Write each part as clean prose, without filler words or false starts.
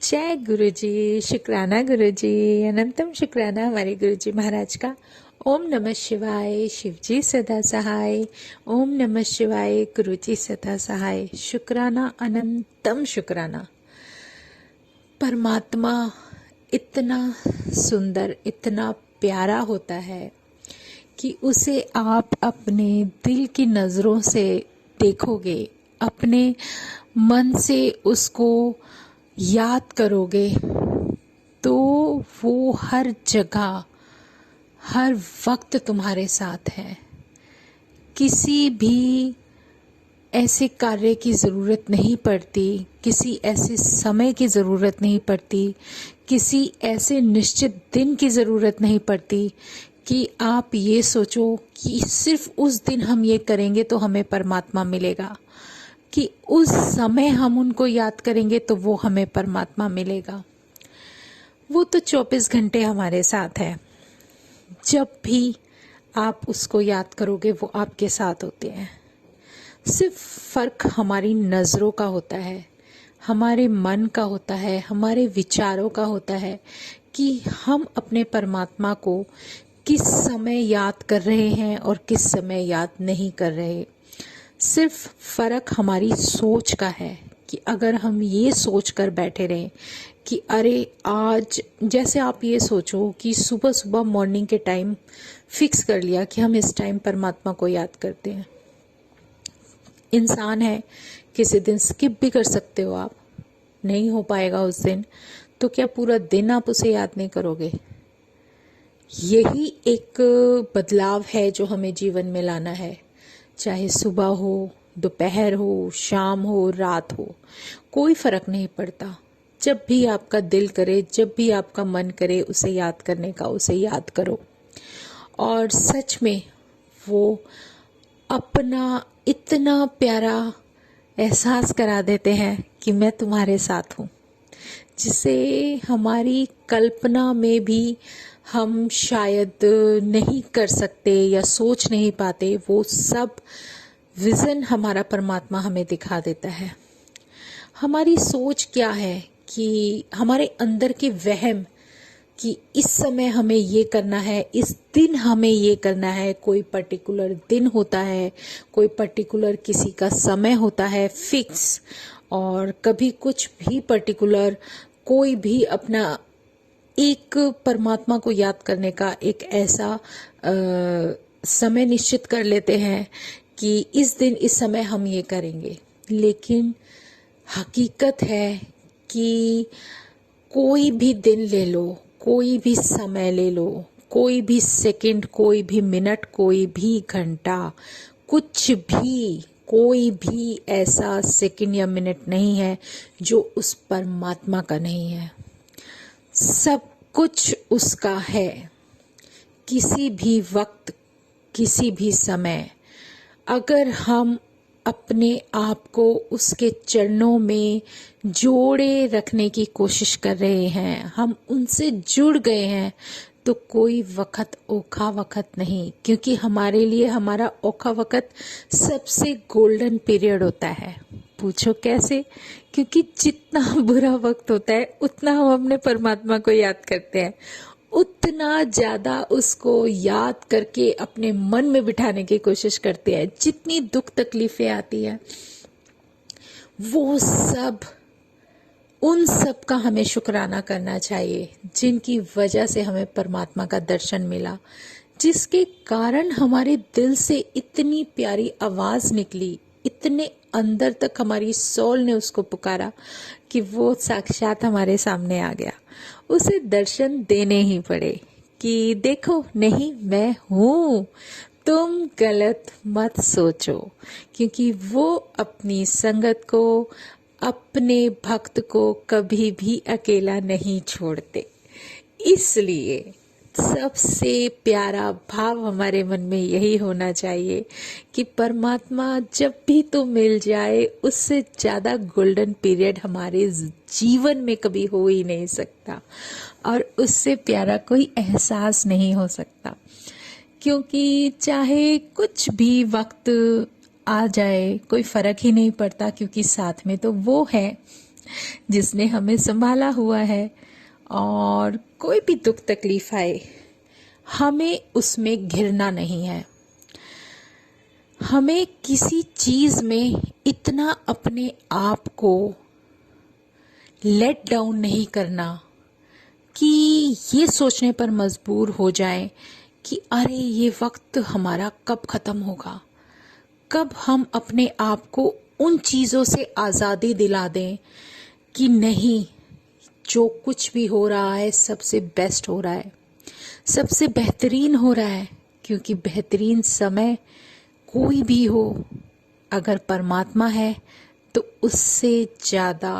जय गुरु जी। शुक्राना गुरु जी, अनंतम शुक्राना हमारे गुरु जी महाराज का। ओम नमः शिवाय, शिव जी सदा सहाय। ओम नमः शिवाय, गुरु जी सदा सहाय। शुक्राना, अनंतम शुक्राना। परमात्मा इतना सुंदर, इतना प्यारा होता है कि उसे आप अपने दिल की नज़रों से देखोगे, अपने मन से उसको याद करोगे तो वो हर जगह, हर वक्त तुम्हारे साथ है। किसी भी ऐसे कार्य की ज़रूरत नहीं पड़ती, किसी ऐसे समय की ज़रूरत नहीं पड़ती, किसी ऐसे निश्चित दिन की ज़रूरत नहीं पड़ती कि आप ये सोचो कि सिर्फ उस दिन हम ये करेंगे तो हमें परमात्मा मिलेगा, कि उस समय हम उनको याद करेंगे तो वो हमें परमात्मा मिलेगा। वो तो 24 घंटे हमारे साथ है। जब भी आप उसको याद करोगे वो आपके साथ होते हैं। सिर्फ फर्क हमारी नज़रों का होता है, हमारे मन का होता है, हमारे विचारों का होता है कि हम अपने परमात्मा को किस समय याद कर रहे हैं और किस समय याद नहीं कर रहे। सिर्फ फर्क हमारी सोच का है कि अगर हम ये सोच कर बैठे रहें कि अरे आज, जैसे आप ये सोचो कि सुबह सुबह मॉर्निंग के टाइम फिक्स कर लिया कि हम इस टाइम परमात्मा को याद करते हैं। इंसान है, किसी दिन स्किप भी कर सकते हो, आप नहीं हो पाएगा उस दिन, तो क्या पूरा दिन आप उसे याद नहीं करोगे? यही एक बदलाव है जो हमें जीवन में लाना है। चाहे सुबह हो, दोपहर हो, शाम हो, रात हो, कोई फर्क नहीं पड़ता। जब भी आपका दिल करे, जब भी आपका मन करे उसे याद करने का, उसे याद करो। और सच में वो अपना इतना प्यारा एहसास करा देते हैं कि मैं तुम्हारे साथ हूँ, जिसे हमारी कल्पना में भी हम शायद नहीं कर सकते या सोच नहीं पाते। वो सब विज़न हमारा परमात्मा हमें दिखा देता है। हमारी सोच क्या है कि हमारे अंदर के वहम कि इस समय हमें ये करना है, इस दिन हमें ये करना है। कोई पर्टिकुलर दिन होता है, कोई पर्टिकुलर किसी का समय होता है फिक्स, और कभी कुछ भी पर्टिकुलर, कोई भी अपना एक परमात्मा को याद करने का एक ऐसा समय निश्चित कर लेते हैं कि इस दिन इस समय हम ये करेंगे। लेकिन हकीकत है कि कोई भी दिन ले लो, कोई भी समय ले लो, कोई भी सेकंड, कोई भी मिनट, कोई भी घंटा, कुछ भी, कोई भी ऐसा सेकंड या मिनट नहीं है जो उस परमात्मा का नहीं है। सब कुछ उसका है। किसी भी वक्त, किसी भी समय, अगर हम अपने आप को उसके चरणों में जोड़े रखने की कोशिश कर रहे हैं, हम उनसे जुड़ गए हैं, तो कोई वक्त औखा वक्त नहीं, क्योंकि हमारे लिए हमारा औखा वक्त सबसे गोल्डन पीरियड होता है। पूछो कैसे? क्योंकि जितना बुरा वक्त होता है उतना हम अपने परमात्मा को याद करते हैं, उतना ज़्यादा उसको याद करके अपने मन में बिठाने की कोशिश करते हैं। जितनी दुख तकलीफें आती हैं, वो सब, उन सब का हमें शुक्राना करना चाहिए, जिनकी वजह से हमें परमात्मा का दर्शन मिला, जिसके कारण हमारे दिल से इतनी प्यारी आवाज़ निकली, इतने अंदर तक हमारी सोल ने उसको पुकारा कि वो साक्षात हमारे सामने आ गया। उसे दर्शन देने ही पड़े कि देखो, नहीं मैं हूँ, तुम गलत मत सोचो, क्योंकि वो अपनी संगत को, अपने भक्त को कभी भी अकेला नहीं छोड़ते। इसलिए सबसे प्यारा भाव हमारे मन में यही होना चाहिए कि परमात्मा जब भी तो मिल जाए, उससे ज़्यादा गोल्डन पीरियड हमारे जीवन में कभी हो ही नहीं सकता, और उससे प्यारा कोई एहसास नहीं हो सकता। क्योंकि चाहे कुछ भी वक्त आ जाए, कोई फ़र्क ही नहीं पड़ता, क्योंकि साथ में तो वो है। जिसने हमें संभाला हुआ है। और कोई भी दुख तकलीफ आए, हमें उसमें घिरना नहीं है। हमें किसी चीज में इतना अपने आप को लेट डाउन नहीं करना कि ये सोचने पर मजबूर हो जाए कि अरे ये वक्त हमारा कब खत्म होगा, कब हम अपने आप को उन चीज़ों से आज़ादी दिला दें कि नहीं, जो कुछ भी हो रहा है सबसे बेस्ट हो रहा है, सबसे बेहतरीन हो रहा है। क्योंकि बेहतरीन समय कोई भी हो, अगर परमात्मा है तो उससे ज़्यादा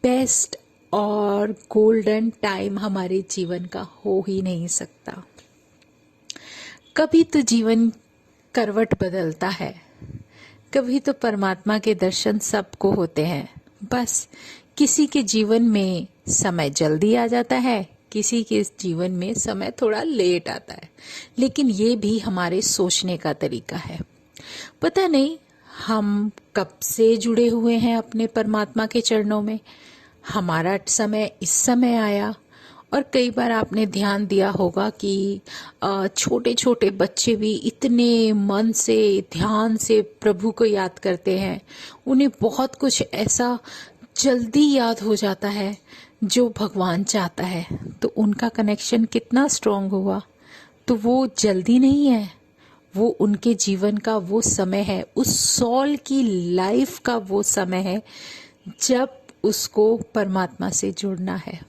बेस्ट और गोल्डन टाइम हमारे जीवन का हो ही नहीं सकता। कभी तो जीवन करवट बदलता है, कभी तो परमात्मा के दर्शन सबको होते हैं। बस किसी के जीवन में समय जल्दी आ जाता है, किसी के जीवन में समय थोड़ा लेट आता है, लेकिन ये भी हमारे सोचने का तरीका है। पता नहीं हम कब से जुड़े हुए हैं अपने परमात्मा के चरणों में, हमारा समय इस समय आया। और कई बार आपने ध्यान दिया होगा कि छोटे छोटे बच्चे भी इतने मन से ध्यान से प्रभु को याद करते हैं, उन्हें बहुत कुछ ऐसा जल्दी याद हो जाता है जो भगवान चाहता है। तो उनका कनेक्शन कितना स्ट्रांग हुआ। तो वो जल्दी नहीं है, वो उनके जीवन का वो समय है, उस सॉल की लाइफ का वो समय है जब उसको परमात्मा से जुड़ना है।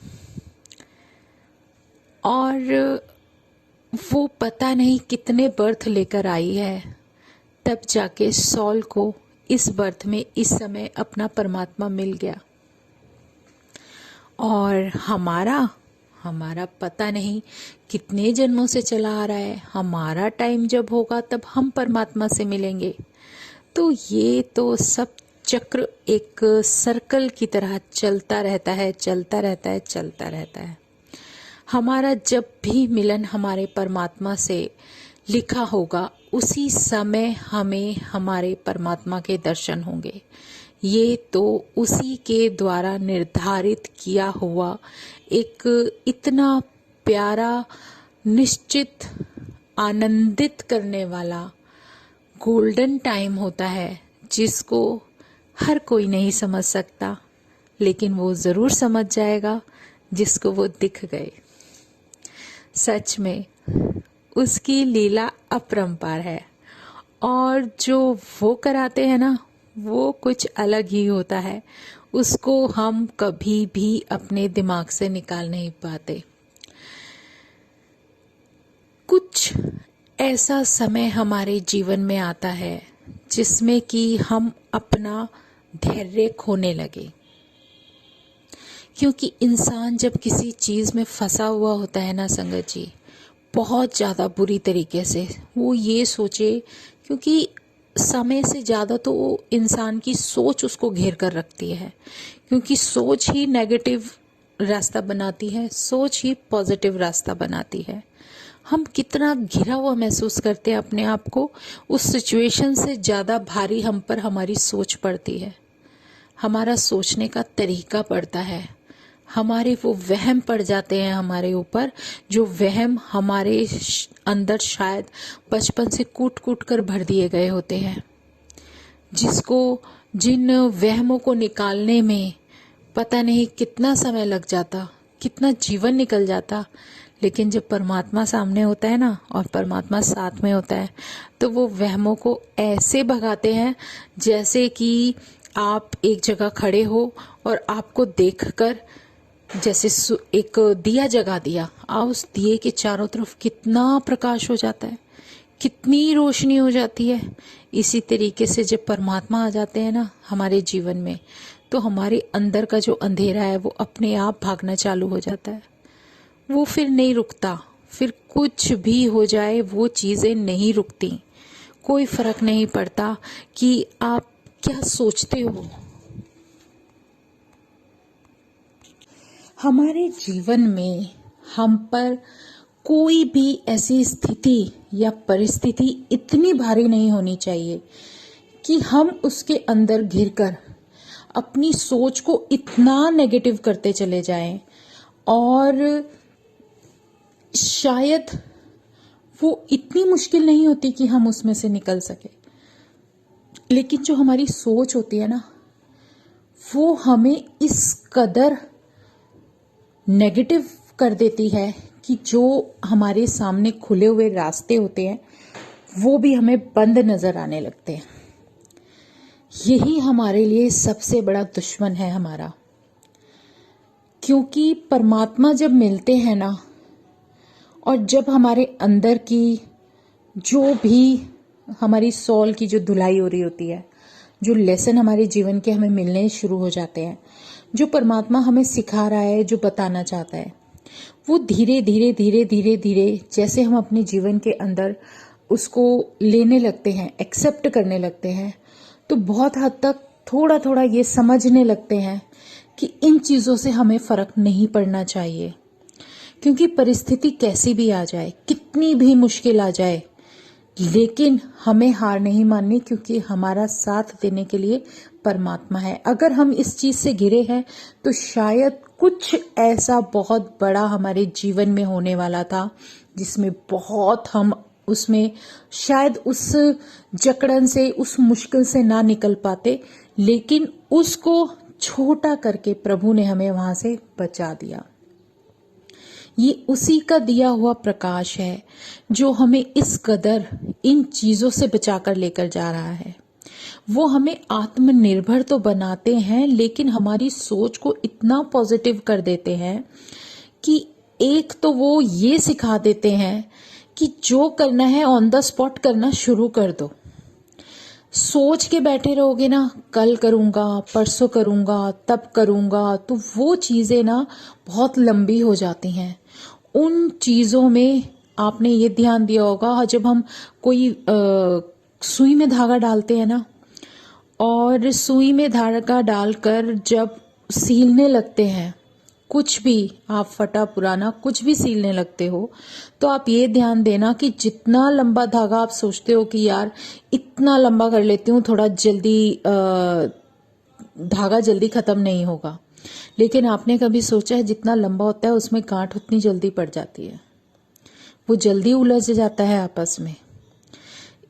और वो पता नहीं कितने बर्थ लेकर आई है, तब जाके सॉल को इस बर्थ में इस समय अपना परमात्मा मिल गया। और हमारा पता नहीं कितने जन्मों से चला आ रहा है। हमारा टाइम जब होगा तब हम परमात्मा से मिलेंगे। तो ये तो सब चक्र एक सर्कल की तरह चलता रहता है, चलता रहता है, चलता रहता है। हमारा जब भी मिलन हमारे परमात्मा से लिखा होगा, उसी समय हमें हमारे परमात्मा के दर्शन होंगे। ये तो उसी के द्वारा निर्धारित किया हुआ एक इतना प्यारा, निश्चित, आनंदित करने वाला गोल्डन टाइम होता है, जिसको हर कोई नहीं समझ सकता, लेकिन वो जरूर समझ जाएगा जिसको वो दिख गए। सच में उसकी लीला अपरंपार है, और जो वो कराते हैं ना, वो कुछ अलग ही होता है। उसको हम कभी भी अपने दिमाग से निकाल नहीं पाते। कुछ ऐसा समय हमारे जीवन में आता है जिसमें कि हम अपना धैर्य खोने लगे। क्योंकि इंसान जब किसी चीज में फंसा हुआ होता है ना संगत जी, बहुत ज्यादा बुरी तरीके से, वो ये सोचे, क्योंकि समय से ज्यादा तो इंसान की सोच उसको घेर कर रखती है। क्योंकि सोच ही नेगेटिव रास्ता बनाती है, सोच ही पॉजिटिव रास्ता बनाती है। हम कितना घिरा हुआ महसूस करते हैं अपने आप को, उस सिचुएशन से ज्यादा भारी हम पर हमारी सोच पड़ती है, हमारा सोचने का तरीका पड़ता है, हमारे वो वहम पड़ जाते हैं हमारे ऊपर, जो वहम हमारे अंदर शायद बचपन से कूट कूट कर भर दिए गए होते हैं, जिन वहमों को निकालने में पता नहीं कितना समय लग जाता, कितना जीवन निकल जाता। लेकिन जब परमात्मा सामने होता है ना, और परमात्मा साथ में होता है, तो वो वहमों को ऐसे भगाते हैं जैसे कि आप एक जगह खड़े हो और आपको देखकर जैसे एक दिया जगा दिया, उस दिए के चारों तरफ कितना प्रकाश हो जाता है, कितनी रोशनी हो जाती है। इसी तरीके से जब परमात्मा आ जाते हैं ना हमारे जीवन में, तो हमारे अंदर का जो अंधेरा है वो अपने आप भागना चालू हो जाता है। वो फिर नहीं रुकता, फिर कुछ भी हो जाए वो चीजें नहीं रुकती। कोई फर्क नहीं पड़ता कि आप क्या सोचते हो। हमारे जीवन में हम पर कोई भी ऐसी स्थिति या परिस्थिति इतनी भारी नहीं होनी चाहिए कि हम उसके अंदर घिरकर अपनी सोच को इतना नेगेटिव करते चले जाएं और शायद वो इतनी मुश्किल नहीं होती कि हम उसमें से निकल सके, लेकिन जो हमारी सोच होती है ना, वो हमें इस कदर नेगेटिव कर देती है कि जो हमारे सामने खुले हुए रास्ते होते हैं वो भी हमें बंद नजर आने लगते हैं। यही हमारे लिए सबसे बड़ा दुश्मन है हमारा, क्योंकि परमात्मा जब मिलते हैं ना, और जब हमारे अंदर की जो भी हमारी सोल की जो धुलाई हो रही होती है, जो लेसन हमारे जीवन के हमें मिलने शुरू हो जाते हैं, जो परमात्मा हमें सिखा रहा है, जो बताना चाहता है, वो धीरे धीरे धीरे धीरे धीरे जैसे हम अपने जीवन के अंदर उसको लेने लगते हैं, एक्सेप्ट करने लगते हैं, तो बहुत हद तक थोड़ा थोड़ा ये समझने लगते हैं कि इन चीज़ों से हमें फ़र्क नहीं पड़ना चाहिए। क्योंकि परिस्थिति कैसी भी आ जाए, कितनी भी मुश्किल आ जाए, लेकिन हमें हार नहीं माननी, क्योंकि हमारा साथ देने के लिए परमात्मा है। अगर हम इस चीज से घिरे हैं तो शायद कुछ ऐसा बहुत बड़ा हमारे जीवन में होने वाला था जिसमें बहुत हम उसमें शायद उस जकड़न से, उस मुश्किल से ना निकल पाते, लेकिन उसको छोटा करके प्रभु ने हमें वहां से बचा दिया। ये उसी का दिया हुआ प्रकाश है जो हमें इस कदर इन चीजों से बचाकर लेकर जा रहा है। वो हमें आत्मनिर्भर तो बनाते हैं, लेकिन हमारी सोच को इतना पॉजिटिव कर देते हैं कि एक तो वो ये सिखा देते हैं कि जो करना है ऑन द स्पॉट करना शुरू कर दो। सोच के बैठे रहोगे ना, कल करूंगा, परसों करूंगा, तब करूंगा, तो वो चीजें ना बहुत लंबी हो जाती हैं। उन चीजों में आपने ये ध्यान दिया होगा, जब हम कोई सुई में धागा डालते हैं ना, और सुई में धागा डालकर जब सीलने लगते हैं, कुछ भी आप फटा पुराना कुछ भी सीलने लगते हो, तो आप ये ध्यान देना कि जितना लंबा धागा आप सोचते हो कि यार इतना लंबा कर लेती हूँ, थोड़ा जल्दी धागा जल्दी खत्म नहीं होगा, लेकिन आपने कभी सोचा है जितना लंबा होता है उसमें गांठ उतनी जल्दी पड़ जाती है, वो जल्दी उलझ जाता है आपस में।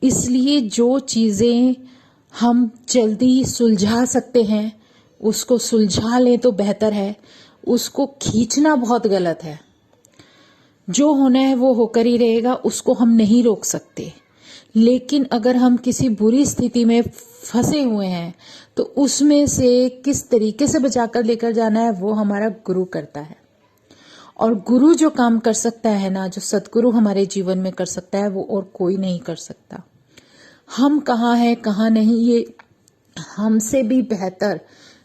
इसलिए जो चीजें हम जल्दी सुलझा सकते हैं उसको सुलझा लें तो बेहतर है, उसको खींचना बहुत गलत है। जो होना है वो होकर ही रहेगा, उसको हम नहीं रोक सकते। लेकिन अगर हम किसी बुरी स्थिति में फंसे हुए हैं तो उसमें से किस तरीके से बचाकर लेकर जाना है वो हमारा गुरु करता है। और गुरु जो काम कर सकता है ना, जो सतगुरु हमारे जीवन में कर सकता है, वो और कोई नहीं कर सकता। हम कहाँ हैं कहाँ नहीं, ये हमसे भी बेहतर,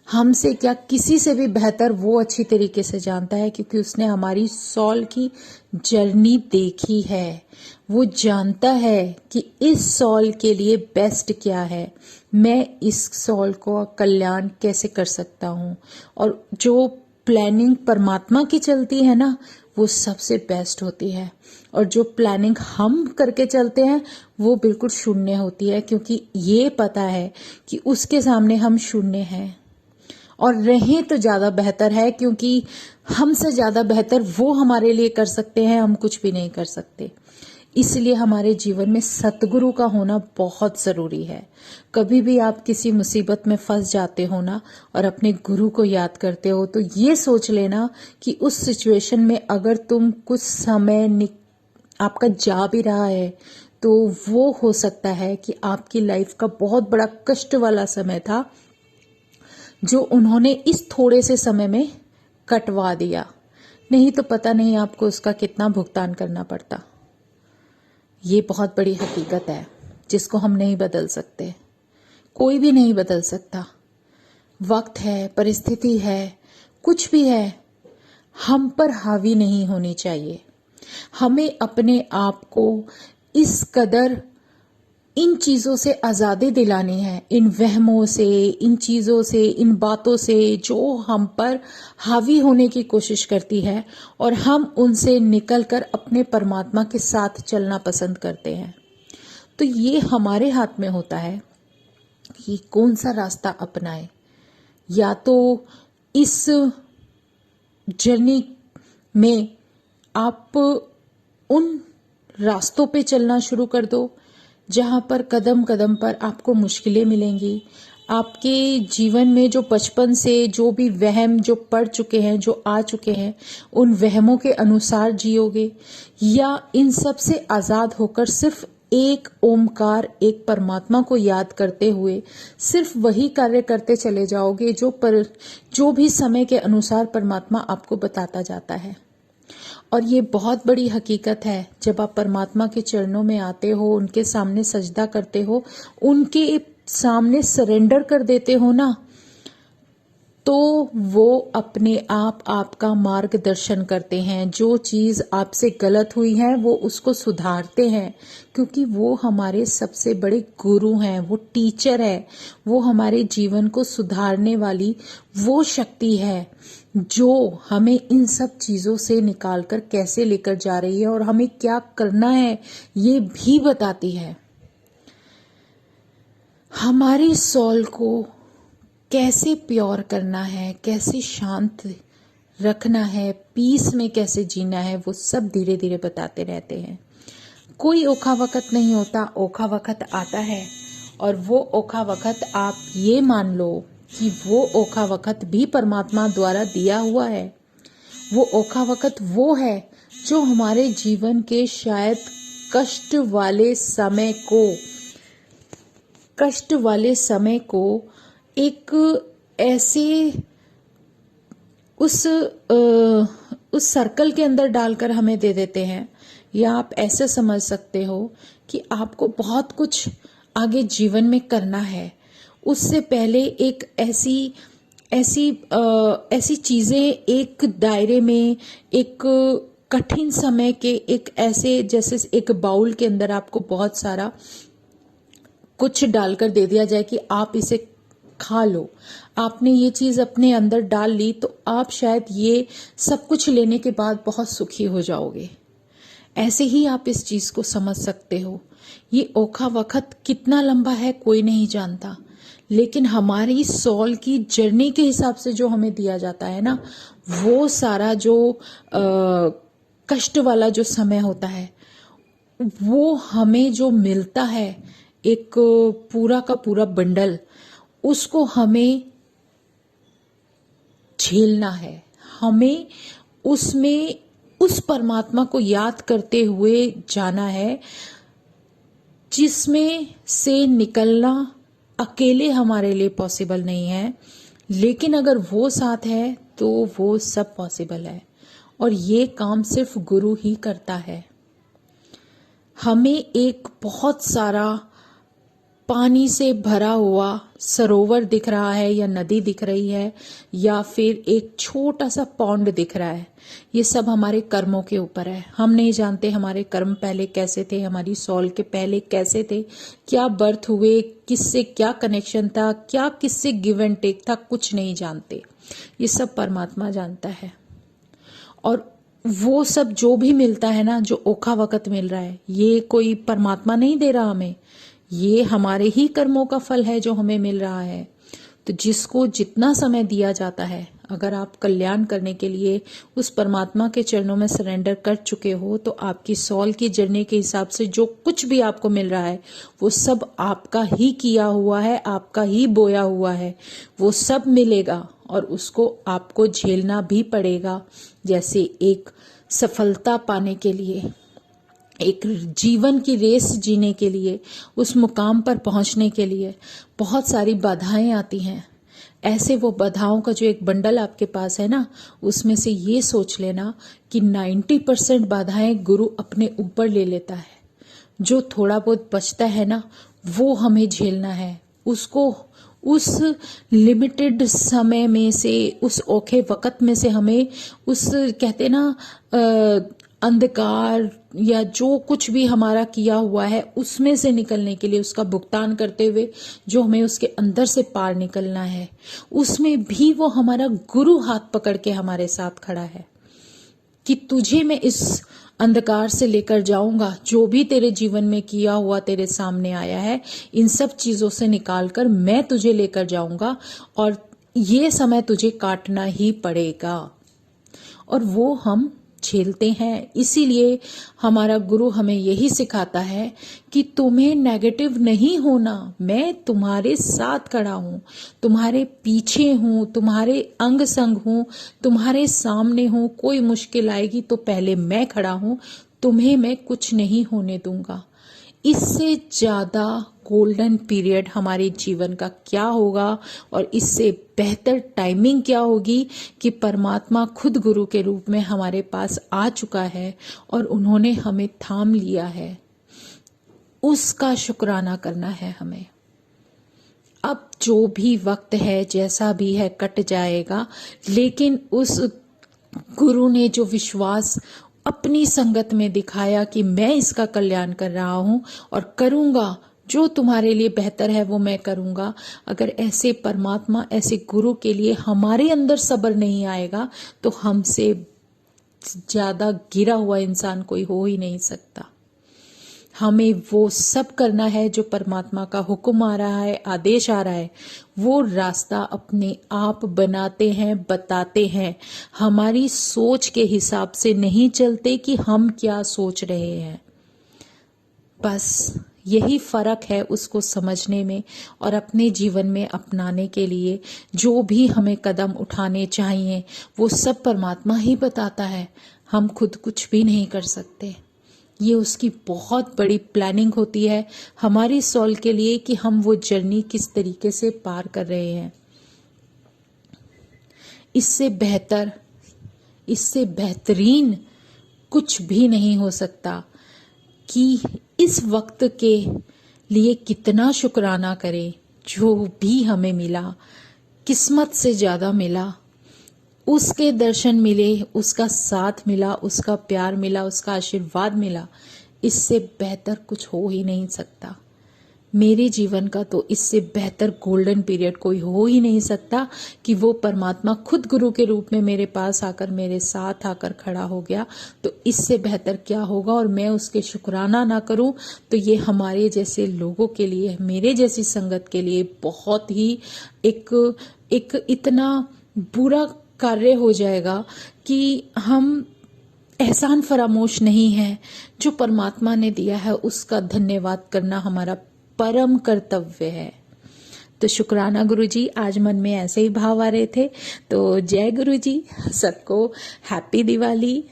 हमसे क्या किसी से भी बेहतर वो अच्छी तरीके से जानता है, क्योंकि उसने हमारी सॉल की जर्नी देखी है। वो जानता है कि इस सॉल के लिए बेस्ट क्या है, मैं इस सॉल को कल्याण कैसे कर सकता हूँ। और जो प्लानिंग परमात्मा की चलती है ना, वो सबसे बेस्ट होती है। और जो प्लानिंग हम करके चलते हैं वो बिल्कुल शून्य होती है, क्योंकि ये पता है कि उसके सामने हम शून्य हैं। और रहें तो ज्यादा बेहतर है, क्योंकि हमसे ज्यादा बेहतर वो हमारे लिए कर सकते हैं, हम कुछ भी नहीं कर सकते। इसलिए हमारे जीवन में सतगुरु का होना बहुत जरूरी है। कभी भी आप किसी मुसीबत में फंस जाते हो ना और अपने गुरु को याद करते हो, तो ये सोच लेना कि उस सिचुएशन में अगर तुम कुछ समय आपका जा भी रहा है तो वो हो सकता है कि आपकी लाइफ का बहुत बड़ा कष्ट वाला समय था जो उन्होंने इस थोड़े से समय में कटवा दिया। नहीं तो पता नहीं आपको उसका कितना भुगतान करना पड़ता। ये बहुत बड़ी हकीकत है जिसको हम नहीं बदल सकते, कोई भी नहीं बदल सकता। वक्त है, परिस्थिति है, कुछ भी है, हम पर हावी नहीं होनी चाहिए। हमें अपने आप को इस कदर इन चीजों से आजादी दिलानी है, इन वहमों से, इन चीजों से, इन बातों से जो हम पर हावी होने की कोशिश करती है, और हम उनसे निकलकर अपने परमात्मा के साथ चलना पसंद करते हैं। तो ये हमारे हाथ में होता है कि कौन सा रास्ता अपनाए, या तो इस जर्नी में आप उन रास्तों पे चलना शुरू कर दो जहां पर कदम कदम पर आपको मुश्किलें मिलेंगी। आपके जीवन में जो बचपन से जो भी वहम जो पड़ चुके हैं, जो आ चुके हैं, उन वहमों के अनुसार जियोगे, या इन सब से आजाद होकर सिर्फ एक ओमकार, एक परमात्मा को याद करते हुए सिर्फ वही कार्य करते चले जाओगे जो भी समय के अनुसार परमात्मा आपको बताता जाता है। और ये बहुत बड़ी हकीकत है, जब आप परमात्मा के चरणों में आते हो, उनके सामने सजदा करते हो, उनके सामने सरेंडर कर देते हो ना, तो वो अपने आप आपका मार्गदर्शन करते हैं। जो चीज आपसे गलत हुई है वो उसको सुधारते हैं, क्योंकि वो हमारे सबसे बड़े गुरु हैं, वो टीचर है, वो हमारे जीवन को सुधारने वाली वो शक्ति है जो हमें इन सब चीजों से निकालकर कैसे लेकर जा रही है और हमें क्या करना है ये भी बताती है। हमारी सोल को कैसे प्योर करना है, कैसे शांत रखना है, पीस में कैसे जीना है, वो सब धीरे धीरे बताते रहते हैं। कोई ओखा वक्त नहीं होता, ओखा वक्त आता है, और वो ओखा वक्त आप ये मान लो कि वो ओखा वक्त भी परमात्मा द्वारा दिया हुआ है। वो ओखा वक्त वो है जो हमारे जीवन के शायद कष्ट वाले समय को एक ऐसे उस सर्कल के अंदर डालकर हमें दे देते हैं। या आप ऐसे समझ सकते हो कि आपको बहुत कुछ आगे जीवन में करना है, उससे पहले एक ऐसी चीजें एक दायरे में, एक कठिन समय के एक ऐसे, जैसे एक बाउल के अंदर आपको बहुत सारा कुछ डालकर दे दिया जाए कि आप इसे खा लो। आपने ये चीज अपने अंदर डाल ली तो आप शायद ये सब कुछ लेने के बाद बहुत सुखी हो जाओगे। ऐसे ही आप इस चीज को समझ सकते हो। ये ओखा वक्त कितना लंबा है कोई नहीं जानता, लेकिन हमारी सोल की जर्नी के हिसाब से जो हमें दिया जाता है ना, वो सारा जो कष्ट वाला जो समय होता है, वो हमें जो मिलता है एक पूरा का पूरा बंडल, उसको हमें झेलना है। हमें उसमें उस परमात्मा को याद करते हुए जाना है, जिसमें से निकलना अकेले हमारे लिए पॉसिबल नहीं है, लेकिन अगर वो साथ है तो वो सब पॉसिबल है। और ये काम सिर्फ गुरु ही करता है। हमें एक बहुत सारा पानी से भरा हुआ सरोवर दिख रहा है, या नदी दिख रही है, या फिर एक छोटा सा पॉन्ड दिख रहा है, ये सब हमारे कर्मों के ऊपर है। हम नहीं जानते हमारे कर्म पहले कैसे थे, हमारी सोल के पहले कैसे थे, क्या बर्थ हुए, किससे क्या कनेक्शन था, क्या किससे गिव एंड टेक था, कुछ नहीं जानते। ये सब परमात्मा जानता है। और वो सब जो भी मिलता है ना, जो ओखा वक्त मिल रहा है, ये कोई परमात्मा नहीं दे रहा हमें, ये हमारे ही कर्मों का फल है जो हमें मिल रहा है। तो जिसको जितना समय दिया जाता है, अगर आप कल्याण करने के लिए उस परमात्मा के चरणों में सरेंडर कर चुके हो, तो आपकी सोल की जर्नी के हिसाब से जो कुछ भी आपको मिल रहा है वो सब आपका ही किया हुआ है, आपका ही बोया हुआ है। वो सब मिलेगा और उसको आपको झेलना भी पड़ेगा। जैसे एक सफलता पाने के लिए, एक जीवन की रेस जीने के लिए, उस मुकाम पर पहुंचने के लिए बहुत सारी बाधाएं आती हैं। ऐसे वो बाधाओं का जो एक बंडल आपके पास है ना, उसमें से ये सोच लेना कि 90% बाधाएं गुरु अपने ऊपर ले लेता है। जो थोड़ा बहुत बचता है ना, वो हमें झेलना है। उसको उस लिमिटेड समय में से, उस औखे वक्त में से हमें उस, कहते ना, अंधकार या जो कुछ भी हमारा किया हुआ है उसमें से निकलने के लिए, उसका भुगतान करते हुए जो हमें उसके अंदर से पार निकलना है, उसमें भी वो हमारा गुरु हाथ पकड़ के हमारे साथ खड़ा है कि तुझे मैं इस अंधकार से लेकर जाऊंगा। जो भी तेरे जीवन में किया हुआ तेरे सामने आया है, इन सब चीजों से निकालकर मैं तुझे लेकर जाऊंगा और ये समय तुझे काटना ही पड़ेगा, और वो हम झेलते हैं। इसीलिए हमारा गुरु हमें यही सिखाता है कि तुम्हें नेगेटिव नहीं होना, मैं तुम्हारे साथ खड़ा हूं, तुम्हारे पीछे हूं, तुम्हारे अंग संग हूं, तुम्हारे सामने हूं। कोई मुश्किल आएगी तो पहले मैं खड़ा हूं, तुम्हें मैं कुछ नहीं होने दूंगा। इससे ज्यादा गोल्डन पीरियड हमारे जीवन का क्या होगा, और इससे बेहतर टाइमिंग क्या होगी कि परमात्मा खुद गुरु के रूप में हमारे पास आ चुका है और उन्होंने हमें थाम लिया है। उसका शुक्राना करना है हमें। अब जो भी वक्त है, जैसा भी है, कट जाएगा, लेकिन उस गुरु ने जो विश्वास अपनी संगत में दिखाया कि मैं इसका कल्याण कर रहा हूं और करूंगा, जो तुम्हारे लिए बेहतर है वो मैं करूंगा। अगर ऐसे परमात्मा, ऐसे गुरु के लिए हमारे अंदर सब्र नहीं आएगा तो हमसे ज्यादा गिरा हुआ इंसान कोई हो ही नहीं सकता। हमें वो सब करना है जो परमात्मा का हुक्म आ रहा है, आदेश आ रहा है। वो रास्ता अपने आप बनाते हैं, बताते हैं। हमारी सोच के हिसाब से नहीं चलते कि हम क्या सोच रहे हैं। बस यही फर्क है उसको समझने में और अपने जीवन में अपनाने के लिए जो भी हमें कदम उठाने चाहिए वो सब परमात्मा ही बताता है। हम खुद कुछ भी नहीं कर सकते। ये उसकी बहुत बड़ी प्लानिंग होती है हमारी सोल के लिए कि हम वो जर्नी किस तरीके से पार कर रहे हैं। इससे बेहतर, इससे बेहतरीन कुछ भी नहीं हो सकता कि इस वक्त के लिए कितना शुक्राना करें। जो भी हमें मिला, किस्मत से ज्यादा मिला, उसके दर्शन मिले, उसका साथ मिला, उसका प्यार मिला, उसका आशीर्वाद मिला। इससे बेहतर कुछ हो ही नहीं सकता। मेरे जीवन का तो इससे बेहतर गोल्डन पीरियड कोई हो ही नहीं सकता कि वो परमात्मा खुद गुरु के रूप में मेरे पास आकर, मेरे साथ आकर खड़ा हो गया। तो इससे बेहतर क्या होगा, और मैं उसके शुक्राना ना करूं तो ये हमारे जैसे लोगों के लिए, मेरे जैसी संगत के लिए बहुत ही एक इतना बुरा कार्य हो जाएगा कि हम एहसान फरामोश नहीं है। जो परमात्मा ने दिया है उसका धन्यवाद करना हमारा परम कर्तव्य है। तो शुक्राना गुरुजी, आज मन में ऐसे ही भाव आ रहे थे। तो जय गुरुजी, सबको happy Diwali.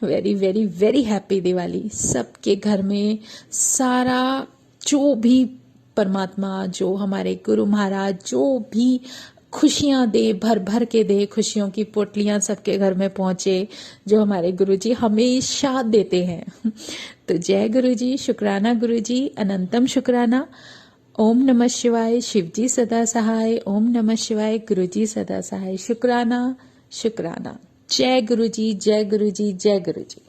Very very very happy Diwali. सबके घर में सारा जो भी परमात्मा, जो हमारे गुरु महाराज जो भी खुशियां दे, भर भर के दे, खुशियों की पोटलियां सबके घर में पहुंचे, जो हमारे गुरुजी हमेशा देते हैं। तो जय गुरुजी, शुक्राना गुरुजी, अनंतम शुक्राना। ओम नमः शिवाय, शिवजी सदा सहाय। ओम नमः शिवाय, गुरुजी सदा सहाय। शुक्राना शुक्राना। जय गुरुजी, जय गुरुजी, जय गुरुजी।